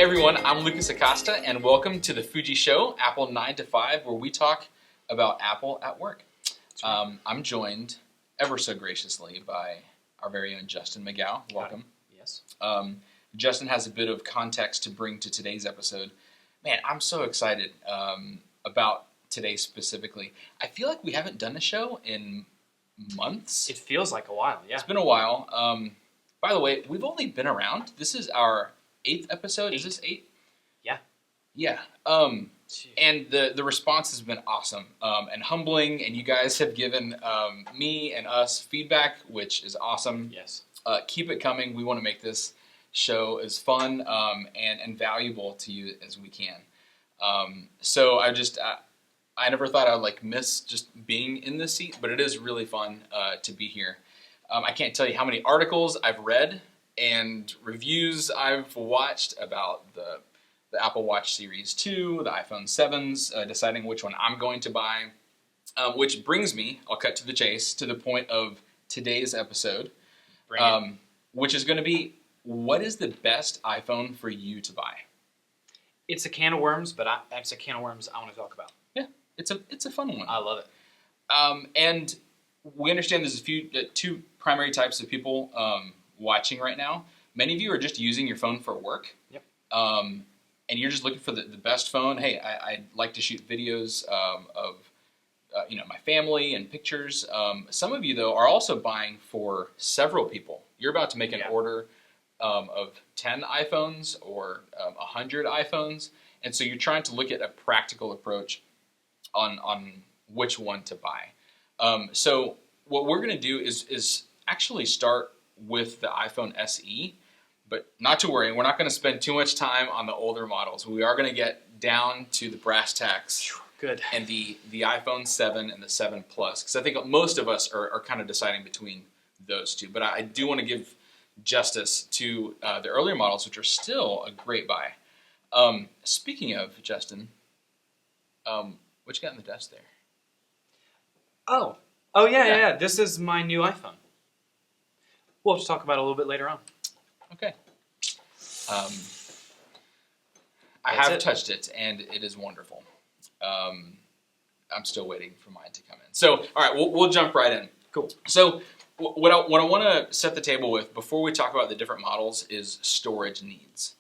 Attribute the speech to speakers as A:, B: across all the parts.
A: everyone, I'm Lucas Acosta, and welcome to the Foojee Show, Apple 9 to 5, where we talk about Apple at work. Right. I'm joined ever so graciously by our very own Justin McGow. Welcome.
B: Hi. Yes.
A: Justin has a bit of context to bring to today's episode. Man, I'm so excited about today specifically. I feel like we haven't done a show in months.
B: It feels like a while, yeah.
A: It's been a while. By the way, we've only been around. This is our 8th episode.
B: 8.
A: Is this 8?
B: Yeah.
A: Yeah. And the response has been awesome and humbling, and you guys have given me and us feedback, which is awesome.
B: Yes.
A: Keep it coming. We want to make this show as fun and valuable to you as we can. So I never thought I would miss just being in this seat, but it is really fun to be here. I can't tell you how many articles I've read and reviews I've watched about the Apple Watch Series 2, the iPhone 7s, deciding which one I'm going to buy, which brings me, I'll cut to the chase, to the point of today's episode, which is going to be, what is the best iPhone for you to buy?
B: It's a can of worms, but it's a can of worms I want to talk about.
A: Yeah, it's a fun one.
B: I love it.
A: And we understand there's two primary types of people watching right now. Many of you are just using your phone for work.
B: Yep.
A: And you're just looking for the best phone. Hey, I'd like to shoot videos of my family and pictures. Some of you, though, are also buying for several people. You're about to make an order of 10 iPhones or 100 iPhones. And so you're trying to look at a practical approach on which one to buy. So what we're going to do is actually start with the iPhone SE, but not to worry, we're not going to spend too much time on the older models. We are going to get down to the brass tacks.
B: Good.
A: And the iPhone 7 and the 7 Plus, because I think most of us are kind of deciding between those two. But I do want to give justice to the earlier models, which are still a great buy. Speaking of, Justin, what you got on the desk there?
B: Oh, yeah. This is my new iPhone. We'll have to talk about it a little bit later on.
A: Okay. I have touched it, and it is wonderful. I'm still waiting for mine to come in. So, all right, we'll jump right in.
B: Cool.
A: So, what I want to set the table with before we talk about the different models is storage needs.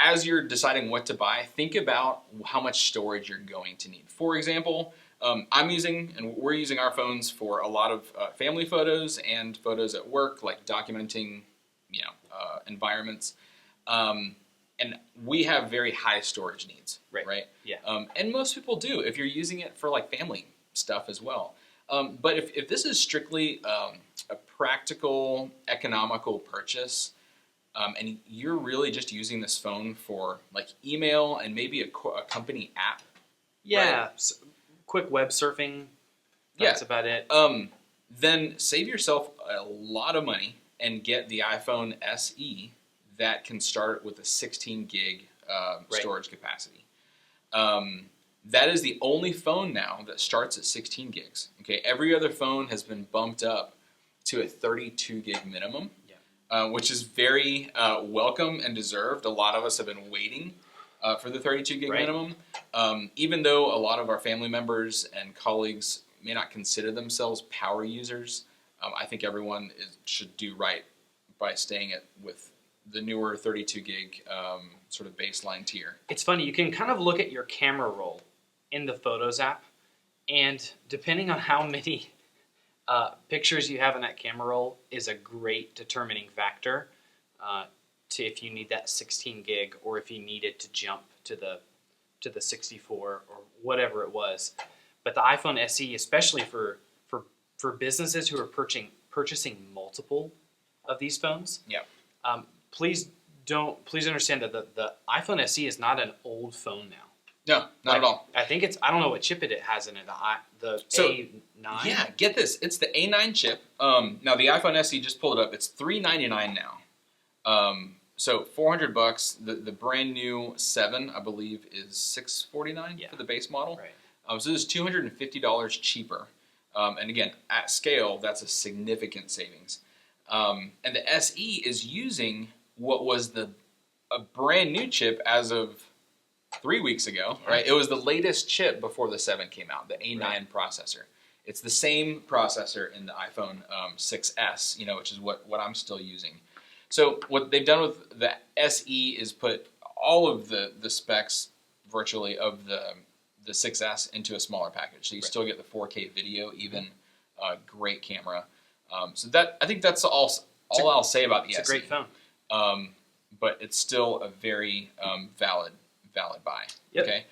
A: As you're deciding what to buy, think about how much storage you're going to need. For example, we're using our phones for a lot of family photos and photos at work, like documenting, environments. And we have very high storage needs, right?
B: Yeah.
A: And most people do if you're using it for family stuff as well. But if this is strictly a practical, economical purchase, and you're really just using this phone for email and maybe a company app.
B: Yeah.
A: Right?
B: So, quick web surfing. That's about it.
A: Then save yourself a lot of money and get the iPhone SE that can start with a 16 gig storage capacity. That is the only phone now that starts at 16 gigs. Okay, every other phone has been bumped up to a 32 gig minimum. Which is very welcome and deserved. A lot of us have been waiting for the 32 gig minimum. Even though a lot of our family members and colleagues may not consider themselves power users, I think everyone should do right by staying with the newer 32 gig sort of baseline tier.
B: It's funny, you can kind of look at your camera roll in the Photos app, and depending on how many pictures you have in that camera roll is a great determining factor to if you need that 16 gig or if you needed to jump to the 64 or whatever it was. But the iPhone SE, especially for businesses who are purchasing multiple of these phones, please understand that the iPhone SE is not an old phone now.
A: No, not at all.
B: I think I don't know what chip it has in it. The A9?
A: Yeah, get this. It's the A9 chip. Now, the iPhone SE, just pulled it up. It's $399 now. So $400. The brand new 7, I believe, is $649 for the base model. Right. So this is $250 cheaper. And again, at scale, that's a significant savings. And the SE is using what was a brand new chip as of 3 weeks ago, right? It was the latest chip before the 7 came out, the A9 processor. It's the same processor in the iPhone 6S, which is what I'm still using. So what they've done with the SE is put all of the specs virtually of the 6S into a smaller package. So you still get the 4K video, even great camera. So I think that's all I'll say about the SE.
B: It's a great phone.
A: But it's still a very valid buy.
B: Yep.
A: Okay.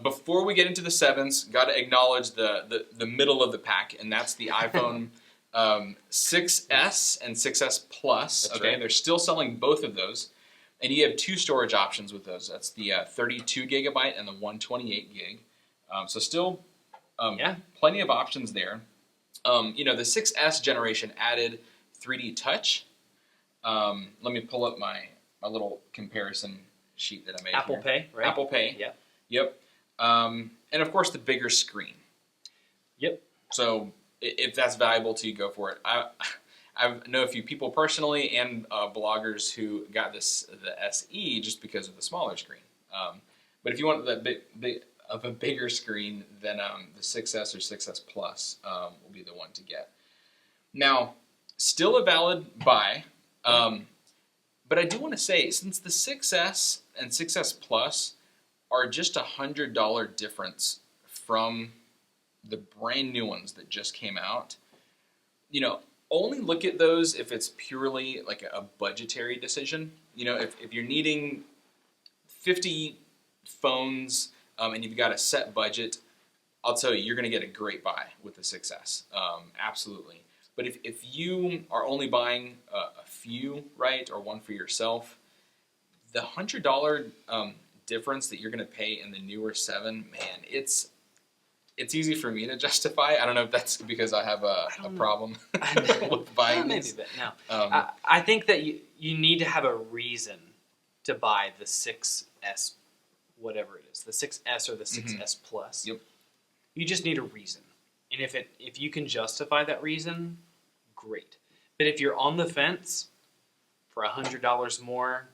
A: Before we get into the 7s, got to acknowledge the middle of the pack, and that's the iPhone 6S and 6S Plus.
B: That's
A: okay,
B: right.
A: They're still selling both of those, and you have 2 storage options with those. That's the 32 gigabyte and the 128 gig. So still, plenty of options there. The 6S generation added 3D Touch. Let me pull up my little comparison sheet that I made.
B: Apple
A: here.
B: Pay, right?
A: Apple Pay.
B: Yeah.
A: Yep. And of course the bigger screen.
B: Yep.
A: So if that's valuable to you, go for it. I know a few people personally and bloggers who got the SE just because of the smaller screen. But if you want that a bigger screen, then the 6S or 6S Plus will be the one to get. Now, still a valid buy. But I do want to say, since the 6S and 6S Plus are just $100 difference from the brand new ones that just came out, only look at those if it's purely like a budgetary decision. If you're needing 50 phones and you've got a set budget, I'll tell you, you're going to get a great buy with the 6S. Absolutely. But if you are only buying a few, right, or one for yourself, the $100 difference that you're going to pay in the newer 7, man, it's easy for me to justify. I don't know if that's because I have a problem with buying these.
B: Maybe, but no. I think that you need to have a reason to buy the 6S, whatever it is, the 6S or the 6S Plus.
A: Yep.
B: You just need a reason. And if you can justify that reason, great. But if you're on the fence for $100 more,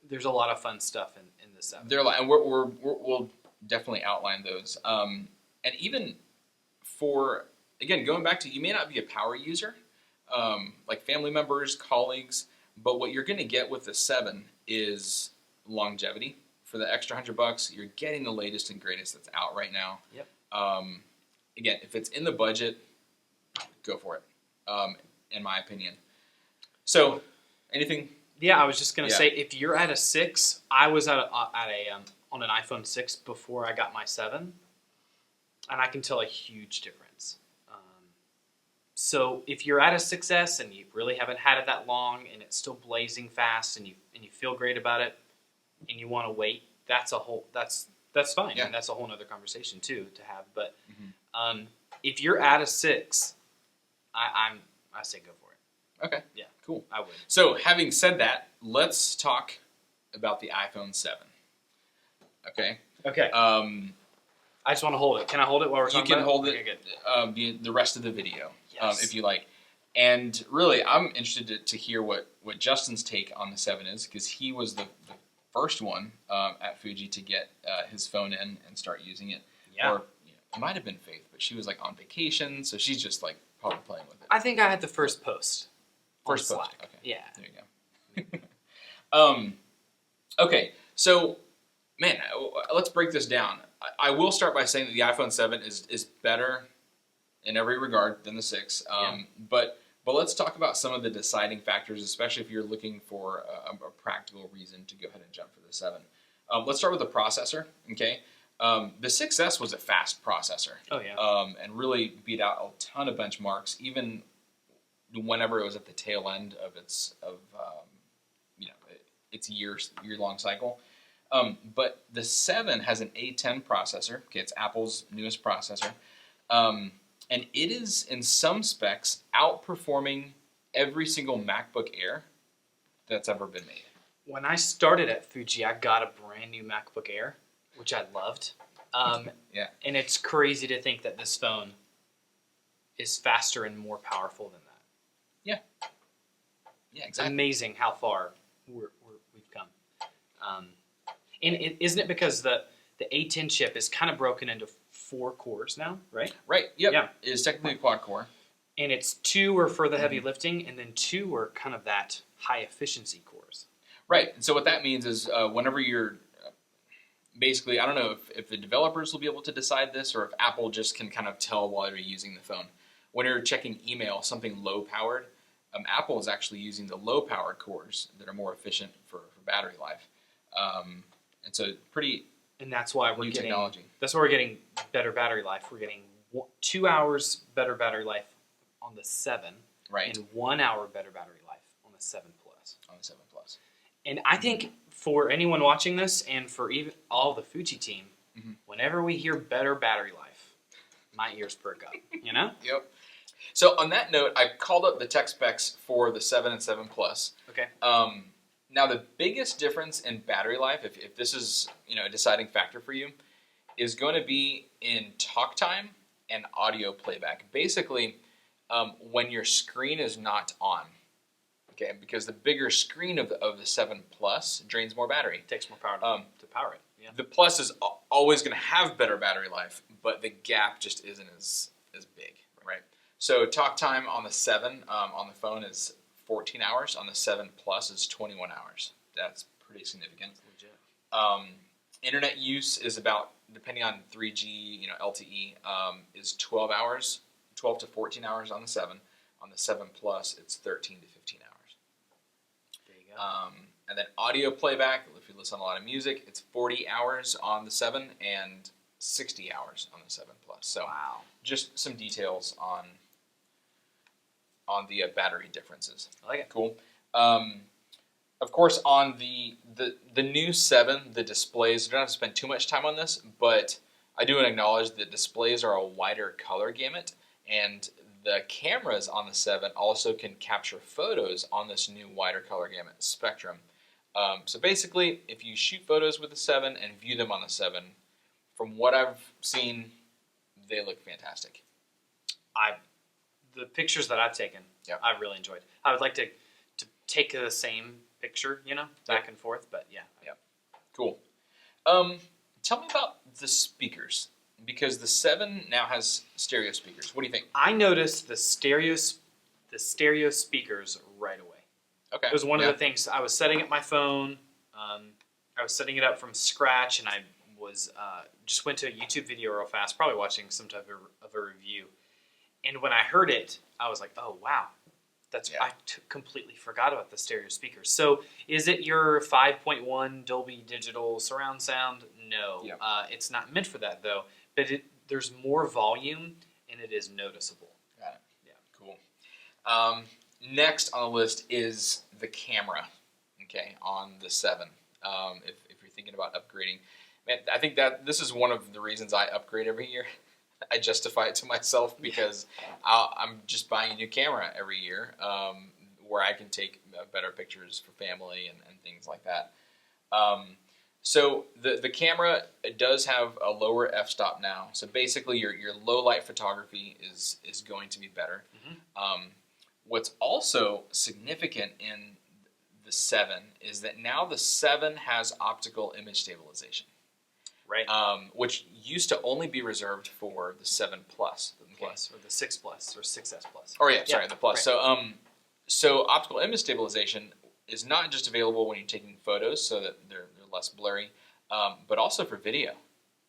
B: there's a lot of fun stuff in the 7.
A: There are a lot, and we'll definitely outline those. And even for, again, going back to, you may not be a power user, like family members, colleagues, but what you're going to get with the 7 is longevity. For the extra $100, you're getting the latest and greatest that's out right now.
B: Yep.
A: Again, if it's in the budget, go for it, in my opinion. So, anything?
B: Yeah, I was just going to say, if you're at a 6, I was on an iPhone 6 before I got my 7, and I can tell a huge difference. So if you're at a 6S and you really haven't had it that long and it's still blazing fast and you feel great about it and you want to wait, that's fine.
A: Yeah.
B: And that's a whole other conversation too to have. But if you're at a 6, I say go for it.
A: Okay.
B: Yeah.
A: Cool.
B: I would.
A: So having said that, let's talk about the iPhone 7. Okay.
B: Okay. I just want to hold it. Can I hold it while we're talking about it?
A: You can hold
B: Okay,
A: it the rest of the video,
B: Yes.
A: if you like. And really, I'm interested to hear what Justin's take on the 7 is, because he was the first one at Foojee to get his phone in and start using it.
B: Yeah.
A: Or it might have been Faith, but she was like on vacation, so she's just like probably playing with it.
B: I think I had the first post.
A: First
B: on
A: post.
B: Slack.
A: Okay.
B: Yeah.
A: There you go. Okay, so man, let's break this down. I will start by saying that the iPhone 7 is better in every regard than the 6. But let's talk about some of the deciding factors, especially if you're looking for a practical reason to go ahead and jump for the 7. Let's start with the processor. Okay, the 6S was a fast processor.
B: Oh yeah.
A: And really beat out a ton of benchmarks, even whenever it was at the tail end of its year-long cycle. But the 7 has an A10 processor. Okay, it's Apple's newest processor. And it is, in some specs, outperforming every single MacBook Air that's ever been made.
B: When I started at Foojee, I got a brand new MacBook Air, which I loved.
A: Yeah.
B: And it's crazy to think that this phone is faster and more powerful than that.
A: Yeah, exactly.
B: Amazing how far we've come. And isn't it because the A10 chip is kind of broken into 4 cores now, right?
A: Right. Yep.
B: Yeah.
A: It is technically a quad core.
B: And it's 2 are for the heavy lifting, and then 2 are kind of that high efficiency cores.
A: Right. And so what that means is whenever you're basically, I don't know if the developers will be able to decide this or if Apple just can kind of tell while you're using the phone. When you're checking email, something low powered, Apple is actually using the low powered cores that are more efficient for battery life. And so pretty
B: And that's why we're
A: new
B: getting
A: technology.
B: That's why we're getting better battery life. We're getting 2 hours better battery life on the 7,
A: Right.
B: and 1 hour better battery life on the 7 Plus.
A: On the 7 Plus.
B: And I think for anyone watching this, and for even all the Foojee team, whenever we hear better battery life, my ears perk up. You know?
A: Yep. So on that note, I called up the tech specs for the 7 and 7 Plus.
B: Okay.
A: Now the biggest difference in battery life, if this is a deciding factor for you, is going to be in talk time and audio playback. Basically, when your screen is not on. Okay, because the bigger screen of the 7 Plus drains more battery.
B: It takes more power to power it. Yeah.
A: The Plus is always going to have better battery life, but the gap just isn't as big, right? So talk time on the 7 on the phone is 14 hours. On the 7 Plus is 21 hours. That's pretty significant.
B: Legit.
A: Internet use is about, depending on 3G, LTE, is 12 hours, 12 to 14 hours on the 7. On the 7 Plus, it's 13 to 15 hours.
B: There you go.
A: And then audio playback, if you listen to a lot of music, it's 40 hours on the 7 and 60 hours on the 7 Plus. So
B: Wow.
A: just some details on the battery differences.
B: I like it.
A: Cool. Of course, on the new 7, the displays, I don't have to spend too much time on this, but I do want to acknowledge that displays are a wider color gamut, and the cameras on the 7 also can capture photos on this new wider color gamut spectrum. So basically, if you shoot photos with the 7 and view them on the 7, from what I've seen, they look fantastic.
B: The pictures that I've taken,
A: Yep.
B: I've really enjoyed. I would like to take the same picture, back and forth, but yeah.
A: Cool. Tell me about the speakers, because the 7 now has stereo speakers. What do you think?
B: I noticed the stereo speakers right away.
A: Okay.
B: It was one of the things. I was setting up my phone. I was setting it up from scratch, and I was just went to a YouTube video real fast, probably watching some type of a review. And when I heard it, I was like, "Oh wow, I completely forgot about the stereo speakers." So, is it your 5.1 Dolby Digital surround sound? No, it's not meant for that though. But there's more volume, and it is noticeable.
A: Got it. Yeah. Cool. Next on the list is the camera. Okay, on the 7. If you're thinking about upgrading, man, I think that this is one of the reasons I upgrade every year. I justify it to myself because I'm just buying a new camera every year where I can take better pictures for family and things like that. So the camera, it does have a lower f-stop now. So basically your low light photography is going to be better. What's also significant in the 7 is that now the 7 has optical image stabilization.
B: Right.
A: Which used to only be reserved for the 7 Plus.
B: Plus, or the 6 Plus, or 6S Plus.
A: Oh yeah, sorry, the Plus.
B: Right.
A: So optical image stabilization is not just available when you're taking photos, so that they're less blurry, but also for video.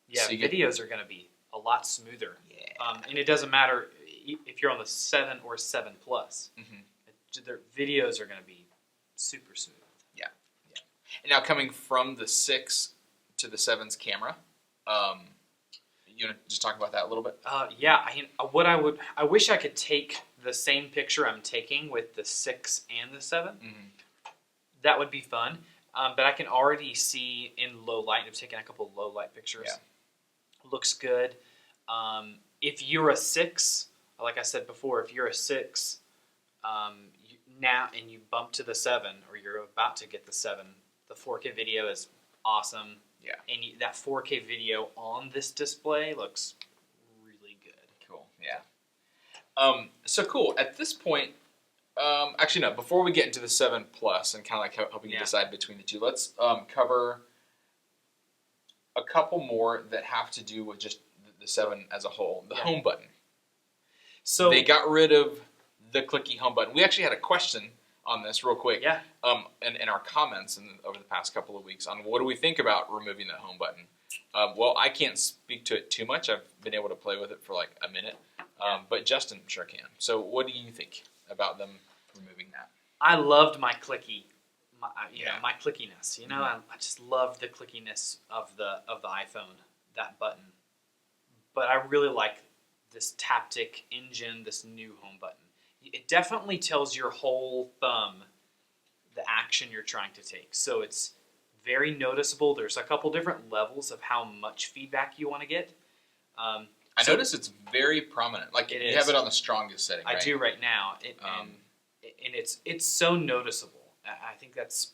B: Yeah,
A: so
B: videos are going to be a lot smoother.
A: Yeah.
B: And it doesn't matter if you're on the 7 or 7 Plus. Their videos are going to be super smooth.
A: Yeah. And now coming from the 6 to the 7's camera, you want to just talk about that a little bit?
B: I wish I could take the same picture I'm taking with the 6 and the 7. That would be fun. But I can already see in low light. I've taken a couple of low light pictures.
A: Yeah.
B: Looks good. If you're a 6, like I said before, if you're a 6 now and you bump to the 7, or you're about to get the 7, the 4K video is awesome.
A: Yeah.
B: And that 4K video on this display looks really good.
A: Cool. Yeah. So cool. At this point, Actually, no. Before we get into the 7 Plus and kind of like helping you decide between the two, let's cover a couple more that have to do with just the 7 as a whole. The home button. So they got rid of the clicky home button. We actually had a question on this real quick.
B: Yeah.
A: In our comments over the past couple of weeks on what do we think about removing the home button. Well, I can't speak to it too much. I've been able to play with it for like a minute. But Justin sure can. So what do you think about them removing that?
B: I loved my clicky, my clickiness. You know, I just loved the clickiness of the iPhone, that button. But I really like this Taptic engine, this new home button. It definitely tells your whole thumb the action you're trying to take. So it's very noticeable. There's a couple different levels of how much feedback you want to get.
A: I notice it's very prominent. Like you have it on the strongest setting.
B: I do right now, and it's so noticeable. I think that's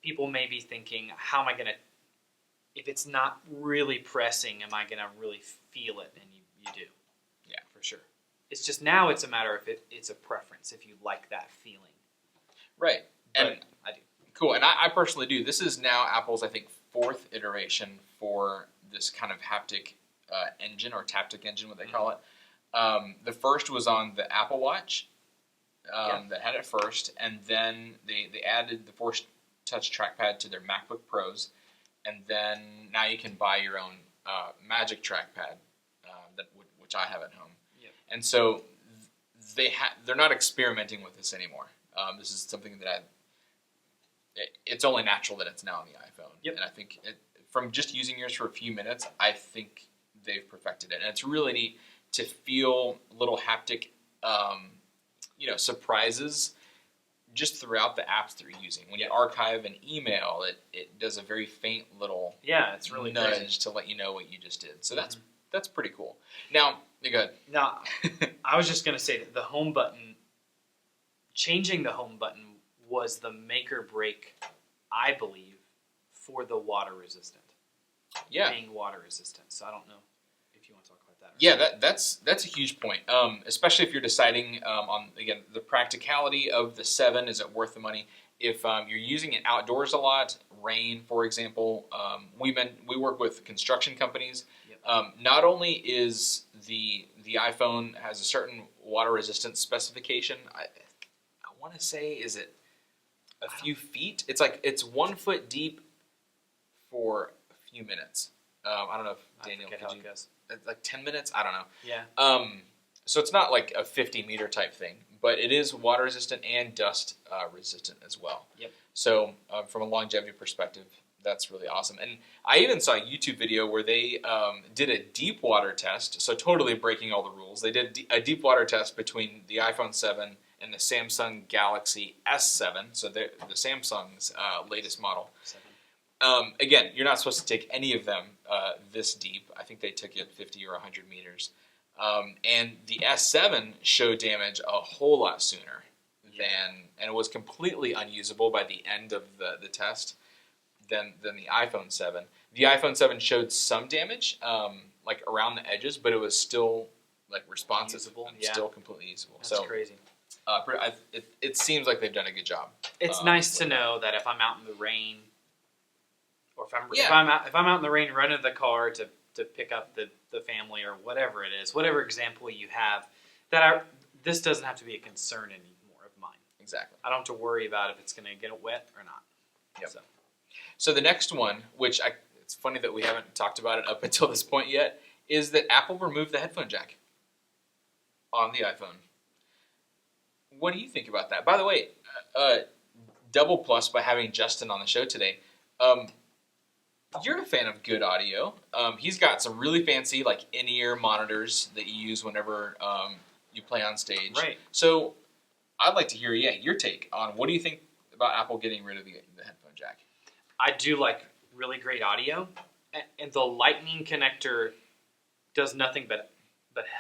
B: people may be thinking, how am I going to? If it's not really pressing, am I going to really feel it? And you do.
A: Yeah,
B: for sure. It's just now it's a matter of it's a preference if you like that feeling.
A: Right.
B: But
A: and
B: I do.
A: Cool. And I personally do. This is now Apple's, I think, 4th iteration for this kind of haptic engine or Taptic engine, what they call it. The first was on the Apple Watch that had it first. And then they added the Force Touch trackpad to their MacBook Pros. And then now you can buy your own Magic trackpad, which I have at home.
B: Yep.
A: And so they're not experimenting with this anymore. This is something that it's only natural that it's now on the iPhone.
B: Yep.
A: And I think from just using yours for a few minutes, I think they've perfected it. And it's really neat to feel little haptic, surprises just throughout the apps that you're using. When you archive an email, it does a very faint little
B: it's really
A: nudge
B: crazy
A: to let you know what you just did. So that's pretty cool. Now, go ahead.
B: Now, I was just going to say that the home button, changing the home button was the make or break, I believe, for the water resistant.
A: Yeah.
B: Being water resistant. So I don't know if you want to talk about that.
A: Yeah, that's a huge point, especially if you're deciding on, again, the practicality of the 7. Is it worth the money? If you're using it outdoors a lot, rain, for example, we work with construction companies.
B: Yep.
A: Not only is the iPhone has a certain water resistance specification, I want to say, is it a few feet? It's 1 foot deep for a few minutes. I don't know if Daniel could guess. Like 10 minutes? I don't know.
B: Yeah.
A: So it's not like a 50-meter type thing, but it is water resistant and dust resistant as well.
B: Yep.
A: So from a longevity perspective, that's really awesome. And I even saw a YouTube video where they did a deep water test, so totally breaking all the rules. They did a deep water test between the iPhone 7 and the Samsung Galaxy S7, so the Samsung's latest model.
B: 7.
A: Again, you're not supposed to take any of them this deep. I think they took it 50 or 100 meters. And the S7 showed damage a whole lot sooner and it was completely unusable by the end of the test than the iPhone 7. The iPhone 7 showed some damage, like around the edges, but it was still like responsive and still completely usable.
B: That's crazy.
A: It seems like they've done a good job.
B: It's nice to know that if I'm out in the rain, or if I'm out in the rain running the car to pick up the family or whatever it is, whatever example you have, this doesn't have to be a concern anymore of mine.
A: Exactly.
B: I don't have to worry about if it's going to get wet or not.
A: Yep. So the next one, which it's funny that we haven't talked about it up until this point yet, is that Apple removed the headphone jack on the iPhone. What do you think about that? By the way, double plus by having Justin on the show today. You're a fan of good audio. He's got some really fancy like in-ear monitors that you use whenever you play on stage.
B: Right.
A: So I'd like to hear your take on what do you think about Apple getting rid of the headphone jack?
B: I do like really great audio, and the Lightning connector does nothing but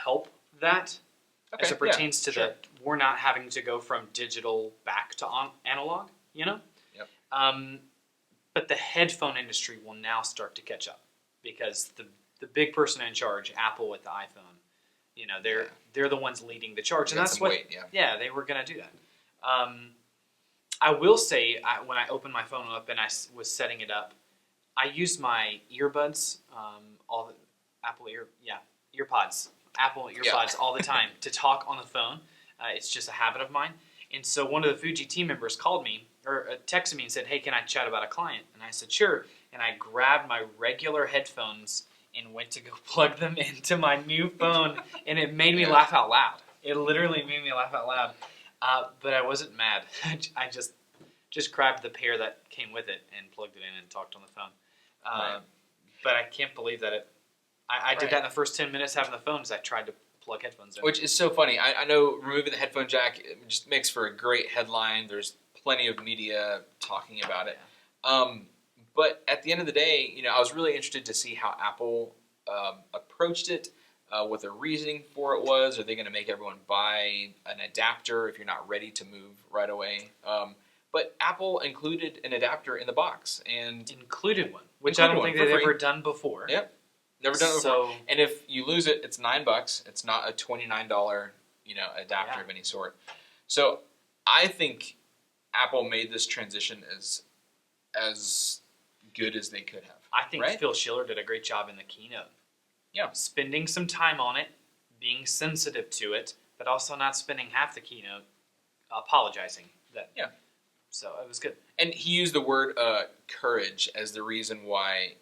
B: help that as it pertains to we're not having to go from digital back to analog, Yep. But the headphone industry will now start to catch up because the big person in charge, Apple with the iPhone, You know, they're the ones leading the charge, and that's what.
A: Weight,
B: they were gonna do that. I will say, when I opened my phone up and I was setting it up, I used my earbuds, all the earpods, Apple earpods all the time to talk on the phone. It's just a habit of mine. And so one of the Foojee team members called me or texted me and said, "Hey, can I chat about a client?" And I said, "Sure." And I grabbed my regular headphones and went to go plug them into my new phone, and it made me laugh out loud. It literally made me laugh out loud. But I wasn't mad. I just grabbed the pair that came with it and plugged it in and talked on the phone. But I can't believe that I did that in the first 10 minutes having the phone as I tried to plug headphones in.
A: Which is so funny. I know removing the headphone jack just makes for a great headline. There's plenty of media talking about it. But at the end of the day, you know, I was really interested to see how Apple approached it, what their reasoning for it was. Are they going to make everyone buy an adapter if you're not ready to move right away? But Apple included an adapter in the box, and
B: included one, which I don't think they've ever done before.
A: Yep, never done it before. And if you lose it, it's $9. It's not a $29, adapter of any sort. So I think Apple made this transition as good as they could have.
B: I think Phil Schiller did a great job in the keynote.
A: Yeah,
B: spending some time on it, being sensitive to it, but also not spending half the keynote apologizing. So it was good.
A: And he used the word courage as the reason why,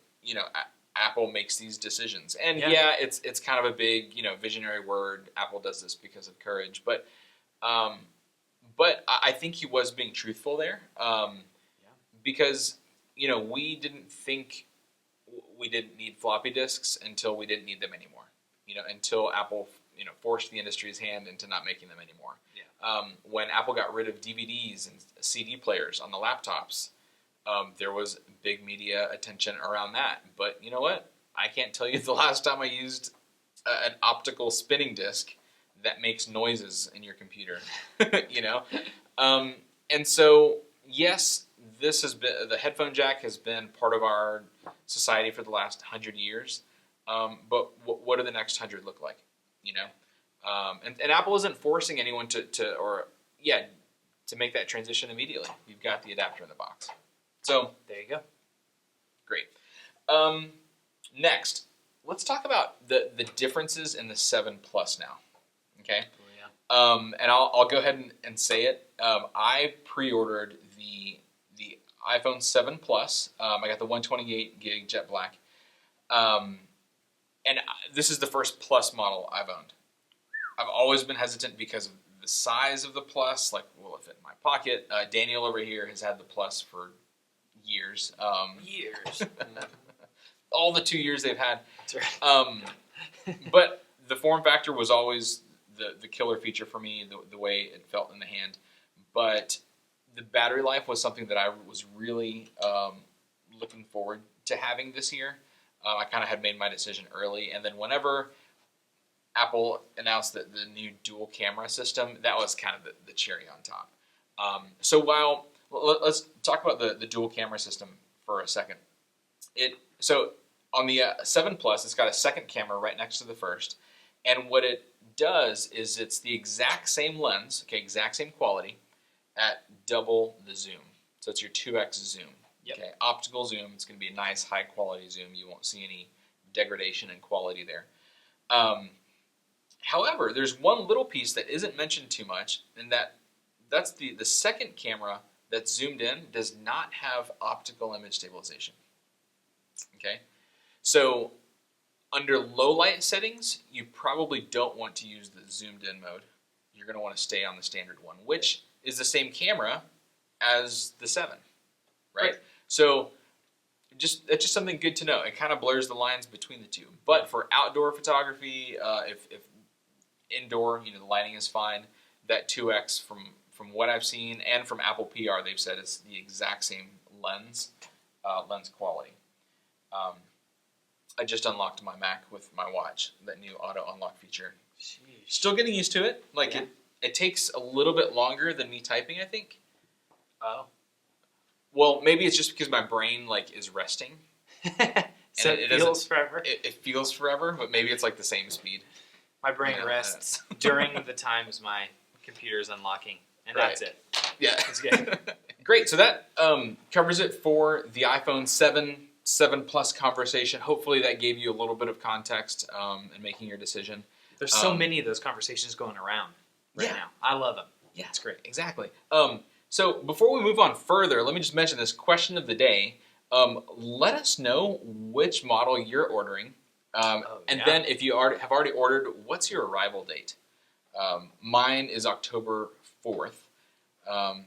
A: Apple makes these decisions. And it's kind of a big, visionary word. Apple does this because of courage. But I think he was being truthful there. Because, we didn't think we didn't need floppy disks until we didn't need them anymore. Until Apple, forced the industry's hand into not making them anymore. When Apple got rid of DVDs and CD players on the laptops, there was big media attention around that. But you know what? I can't tell you the last time I used an optical spinning disc that makes noises in your computer. And so, yes, this has been the headphone jack has been part of our society for the last 100 years. But what do the next 100 look like? And Apple isn't forcing anyone to make that transition immediately. You've got the adapter in the box. So
B: there you go.
A: Great. Next, let's talk about the differences in the 7 Plus now. Okay.
B: Oh, yeah.
A: And I'll go ahead and say it. I pre-ordered the iPhone 7 Plus. I got the 128 gig jet black. And this is the first Plus model I've owned. I've always been hesitant because of the size of the Plus. Like, will it fit in my pocket? Daniel over here has had the Plus for years. All the 2 years they've had.
B: That's right.
A: But the form factor was always the killer feature for me, the way it felt in the hand. But the battery life was something that I was really looking forward to having this year. I kind of had made my decision early. And then whenever Apple announced the new dual camera system, that was kind of the cherry on top. So let's talk about the dual camera system for a second. So on the 7 Plus, it's got a second camera right next to the first. And what it does is it's the exact same lens, exact same quality, at double the zoom. So it's your 2x zoom.
B: Yep.
A: Okay, optical zoom. It's going to be a nice high quality zoom. You won't see any degradation in quality there. However, there's one little piece that isn't mentioned too much, and that's the second camera that's zoomed in does not have optical image stabilization. Okay, so under low light settings, you probably don't want to use the zoomed in mode. You're going to want to stay on the standard one, which is the same camera as the 7, right? So it's just something good to know. It kind of blurs the lines between the two. But for outdoor photography, if indoor, the lighting is fine, that 2x from what I've seen and from Apple PR, they've said it's the exact same lens quality. I just unlocked my Mac with my watch, that new auto unlock feature.
B: Sheesh.
A: Still getting used to it. It takes a little bit longer than me typing, I think.
B: Oh.
A: Well, maybe it's just because my brain is resting.
B: So it feels forever.
A: It feels forever, but maybe it's the same speed.
B: My brain rests during the times my computer is unlocking, and that's it.
A: Yeah.
B: It's good.
A: Great. So that covers it for the iPhone 7 Plus conversation. Hopefully that gave you a little bit of context in making your decision.
B: There's so many of those conversations going around right now. I love them.
A: Yeah, it's great. Exactly. So before we move on further, let me just mention this question of the day. Let us know which model you're ordering. And then if you have already ordered, what's your arrival date? Mine is October 4th. I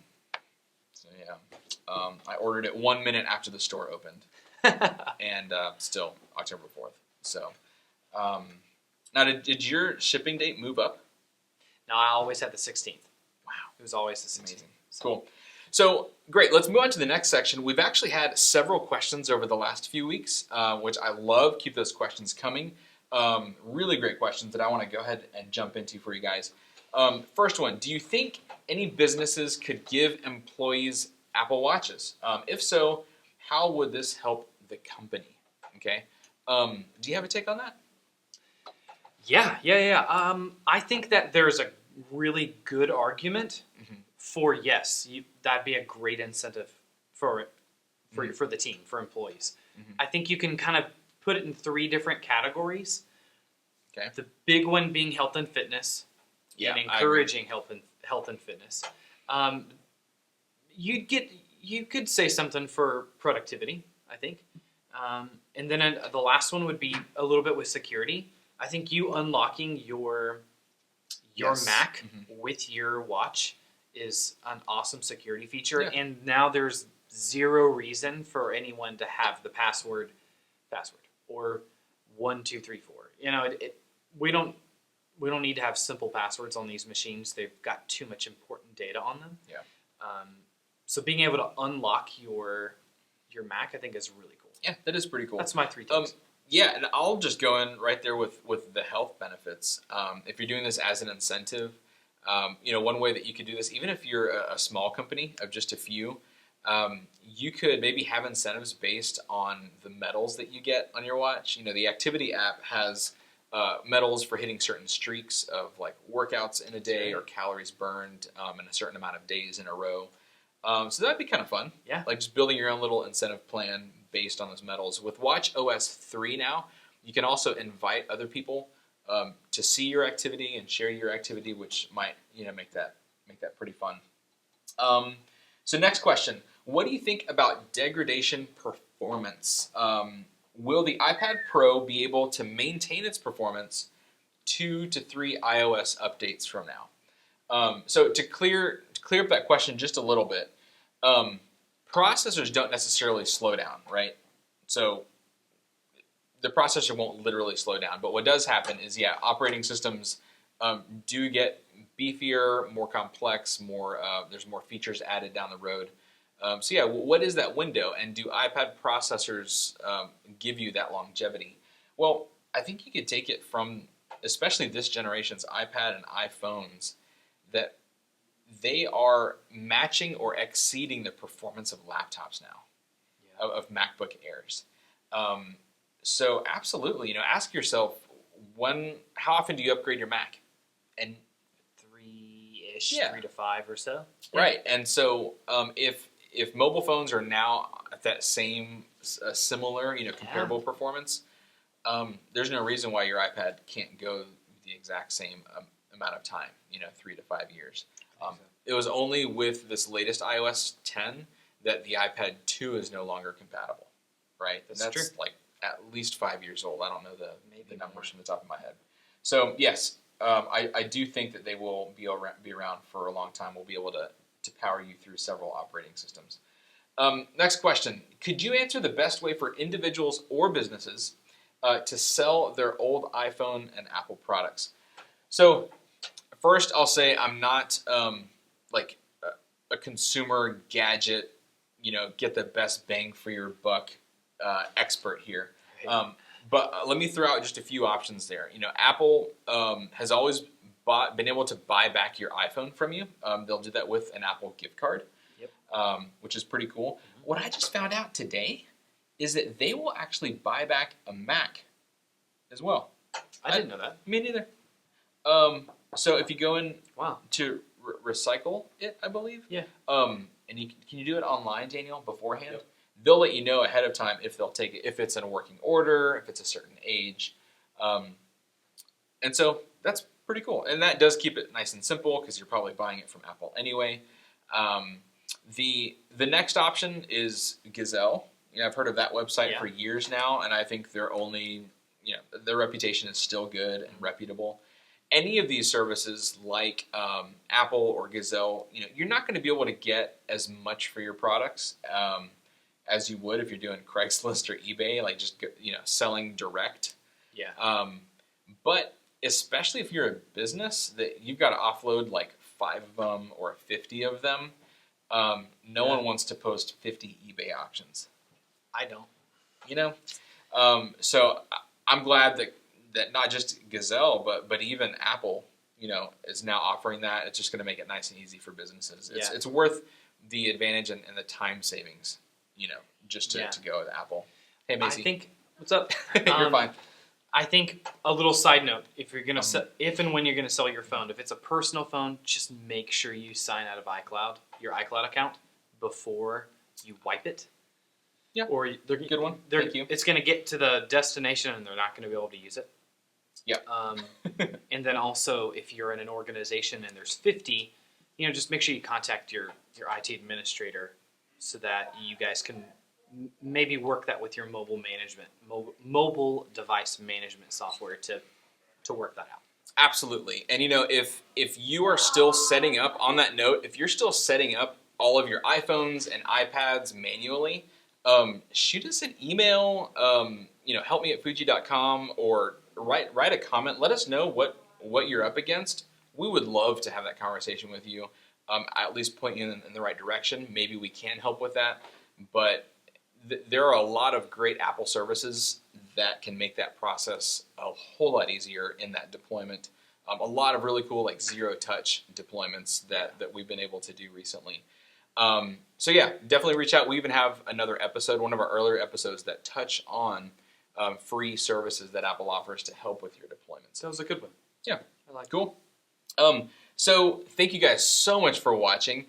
A: ordered it 1 minute after the store opened. And still October 4th. So now did your shipping date move up?
B: No, I always had the 16th.
A: Wow.
B: It was always the 16th.
A: Amazing. Cool. So, great. Let's move on to the next section. We've actually had several questions over the last few weeks, which I love. Keep those questions coming. Really great questions that I want to go ahead and jump into for you guys. First one, do you think any businesses could give employees Apple Watches? If so, how would this help the company? Okay. Do you have a take on that?
B: Yeah. I think that there's a really good argument for yes, that'd be a great incentive for the team, for employees. I think you can kind of put it in 3 different categories.
A: Okay.
B: The big one being health and fitness, and encouraging health and fitness. You could say something for productivity, I think. And then the last one would be a little bit with security. I think you unlocking your Mac with your watch is an awesome security feature. Yeah. And now there's 0 reason for anyone to have the password or 1, 2, 3, 4. You know, we don't need to have simple passwords on these machines. They've got too much important data on them. Yeah. So being able to unlock your Mac, I think, is really cool.
A: Yeah, that is pretty cool.
B: That's my 3 things.
A: Yeah, and I'll just go in right there with the health benefits. If you're doing this as an incentive, one way that you could do this, even if you're a small company of just a few, you could maybe have incentives based on the medals that you get on your watch. You know, the activity app has medals for hitting certain streaks of like workouts in a day or calories burned in a certain amount of days in a row. So that'd be kind of fun.
B: Yeah.
A: Like just building your own little incentive plan based on those medals. With Watch OS 3 now, you can also invite other people to see your activity and share your activity, which might make that pretty fun. So next question: what do you think about degradation performance? Will the iPad Pro be able to maintain its performance 2 to 3 iOS updates from now? So to clear up that question just a little bit, processors don't necessarily slow down, right? So the processor won't literally slow down, but what does happen is, operating systems do get beefier, more complex, there's more features added down the road. What is that window, and do iPad processors give you that longevity? Well, I think you could take it from, especially this generation's iPad and iPhones, that they are matching or exceeding the performance of laptops now, of MacBook Airs. So absolutely, ask yourself, how often do you upgrade your Mac? And
B: 3-ish, 3 to 5 or so.
A: Right, and so if mobile phones are now at that same similar, comparable performance, there's no reason why your iPad can't go the exact same amount of time, 3 to 5 years. It was only with this latest iOS 10 that the iPad 2 is no longer compatible, right? And that's true. Like at least 5 years old. I don't know the numbers from the top of my head. So yes, I do think that they will be around for a long time. We'll be able to power you through several operating systems. Next question. Could you answer the best way for individuals or businesses to sell their old iPhone and Apple products? So first, I'll say I'm not like a consumer gadget, get the best bang for your buck expert here. But let me throw out just a few options there. Apple has always been able to buy back your iPhone from you. They'll do that with an Apple gift card, which is pretty cool. Mm-hmm. What I just found out today is that they will actually buy back a Mac as well.
B: I didn't know that.
A: Me neither. So if you go in
B: Wow.
A: to recycle it, I believe.
B: Yeah.
A: And can you do it online, Daniel, beforehand?
B: Yep.
A: They'll let you know ahead of time if they'll take it, if it's in a working order, if it's a certain age, and so that's pretty cool. And that does keep it nice and simple because you're probably buying it from Apple anyway. The next option is Gazelle. I've heard of that website for years now, and I think they're only, their reputation is still good and reputable. Any of these services like Apple or Gazelle, you're not going to be able to get as much for your products as you would if you're doing Craigslist or eBay, like just selling direct.
B: Yeah.
A: But especially if you're a business that you've got to offload like 5 of them or 50 of them, no one wants to post 50 eBay auctions.
B: I don't.
A: So I'm glad that not just Gazelle, but even Apple, is now offering that. It's just going to make it nice and easy for businesses. It's worth the advantage and the time savings, just to go with Apple. Hey, Macy.
B: I think, what's up?
A: You're fine.
B: I think a little side note: if you're gonna if and when you're gonna sell your phone, if it's a personal phone, just make sure you sign out of your iCloud account, before you wipe it.
A: Yeah.
B: Or they're
A: good one. Thank you.
B: It's gonna get to the destination and they're not gonna be able to use it.
A: Yeah.
B: And then also, if you're in an organization and there's 50, just make sure you contact your IT administrator so that you guys can maybe work that with your mobile device management software to work that out.
A: Absolutely. And if you are still setting up, on that note, if you're still setting up all of your iPhones and iPads manually, shoot us an email, helpme@foojee.com, or write a comment. Let us know what you're up against. We would love to have that conversation with you. At least point you in the right direction. Maybe we can help with that. But there are a lot of great Apple services that can make that process a whole lot easier in that deployment. A lot of really cool zero-touch deployments that we've been able to do recently. So yeah, definitely reach out. We even have another episode, one of our earlier episodes, that touch on free services that Apple offers to help with your deployments.
B: That was a good one.
A: Yeah,
B: I like
A: cool. So thank you guys so much for watching.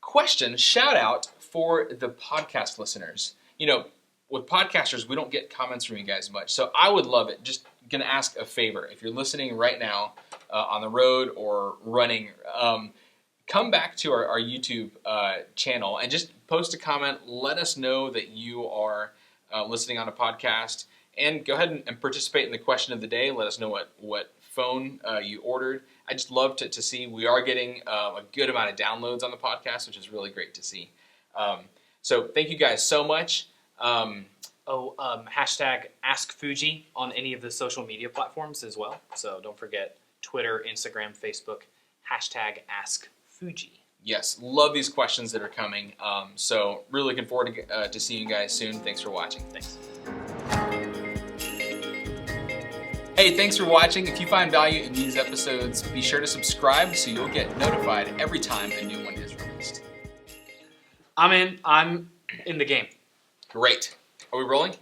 A: Question, shout out for the podcast listeners. With podcasters, we don't get comments from you guys much. So I would love it. Just going to ask a favor. If you're listening right now on the road or running, come back to our YouTube channel and just post a comment. Let us know that you are listening on a podcast. And go ahead and participate in the question of the day. Let us know what phone you ordered. I just love to see. We are getting a good amount of downloads on the podcast, which is really great to see. So thank you guys so much.
B: Hashtag AskFoojee on any of the social media platforms as well. So don't forget Twitter, Instagram, Facebook, hashtag AskFoojee.
A: Yes, love these questions that are coming. So really looking forward to seeing you guys soon. Thanks for watching.
B: Thanks.
A: Hey, thanks for watching. If you find value in these episodes, be sure to subscribe so you'll get notified every time a new one is released.
B: I'm in the game.
A: Great. Are we rolling?